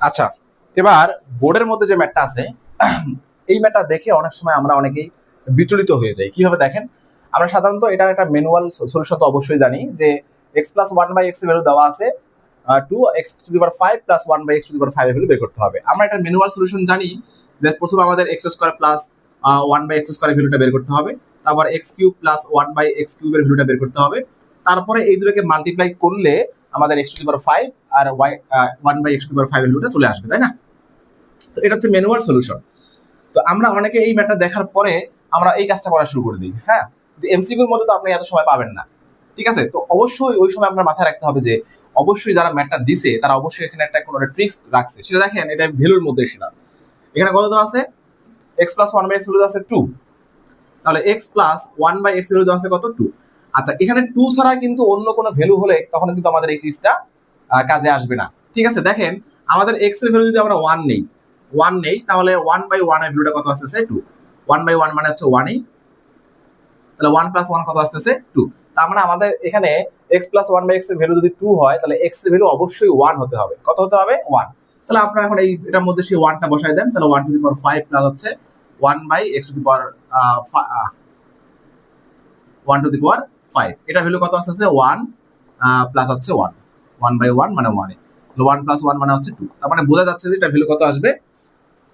আচ্ছা, এবার বোর্ডের মধ্যে যে ম্যাটটা আছে এই ম্যাটটা দেখে অনেক সময় আমরা অনেকেই বিচলিত হয়ে যাই। কিভাবে দেখেন, আমরা সাধারণত এটার একটা ম্যানুয়াল সলিউশন তো অবশ্যই জানি যে x plus one by x এর ভ্যালু দেওয়া আছে 2x⁵ প্লাস 1/x⁵ এর ভ্যালু বের করতে হবে। আমরা এটা ম্যানুয়াল সলিউশন জানি যে প্রথমে আমাদের x² প্লাস 1/x² এর ভ্যালুটা বের করতে হবে, তারপর x³ প্লাস 1/x³ এর ভ্যালুটা বের করতে হবে, তারপরে এই দুটোকে মাল্টিপ্লাই করলে আমাদের x⁵ আর 1/x⁵ এর ভ্যালুটা চলে আসবে, তাই না? তো এটা হচ্ছে ম্যানুয়াল সলিউশন। তো আমরা অনেকে এই ম্যাটটা দেখার পরে আমরা এই কাজটা করা শুরু করে দিই। হ্যাঁ, এমসিকিউর মধ্যে তো আপনি এত সময় পাবেন না, ঠিক আছে? তো অবশ্যই ওই সময় আপনার মাথায় রাখতে হবে যে অবশ্যই যারা ম্যাটটা দিছে তারা অবশ্যই এখানে একটা কোনো ট্রিক্স রাখছে। সেটা দেখেন, এটা ভ্যালুর মধ্যে সেটা এখানে কত দেওয়া আছে, x প্লাস 1/x ভ্যালু দেওয়া আছে 2, তাহলে x প্লাস 1/x ভ্যালু দেওয়া আছে কত, 2। আচ্ছা, এখানে 2 ছাড়া কিন্তু অন্য কোনো ভ্যালু হলে তখন কিন্তু আমাদের এই ট্রিক্সটা কাজে আসবে না, ঠিক আছে? দেখেন, আমাদের x এর ভ্যালু যদি আমরা 1 নেই তাহলে 1/1 এর ভ্যালুটা কত আসতেছে, 2। 1/1 মানে হচ্ছে 1ই, তাহলে 1 প্লাস 1 কত আসতেছে, 2। তার মানে আমাদের এখানে x প্লাস 1/x এর ভ্যালু যদি 2 হয় তাহলে x এর ভ্যালু অবশ্যই 1 হতে হবে। কত হতে হবে, 1। তাহলে আপনারা এখন এই এটার মধ্যে সেই 1টা বসাই দেন, তাহলে 1 টু দি পাওয়ার 5 প্লাস হচ্ছে 1/x to the power 1 two the পাওয়ার 5, এটা ভ্যালু কত আসতেছে, 1 প্লাস হচ্ছে 1, 1/1 মানে 1, 1 প্লাস 1 মানে হচ্ছে 2। তার মানে বোঝা যাচ্ছে যে এটা ভ্যালু কত আসবে,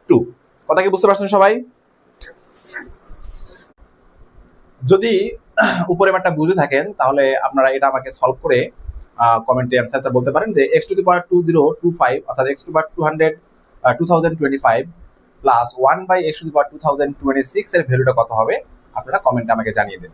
2। কথা কি বুঝতে পারছেন সবাই? যদি উপরে ম্যাটটা বুঝে থাকেন তাহলে আপনারা এটা আমাকে সলভ করে কমেন্টে অ্যান্সারটা বলতে পারেন যে x টু দি পাওয়ার 2025 অর্থাৎ x to the power 2025 plus 1/x to the power 2026 এর ভ্যালুটা কত হবে, আপনারা কমেন্টে আমাকে জানিয়ে দেন।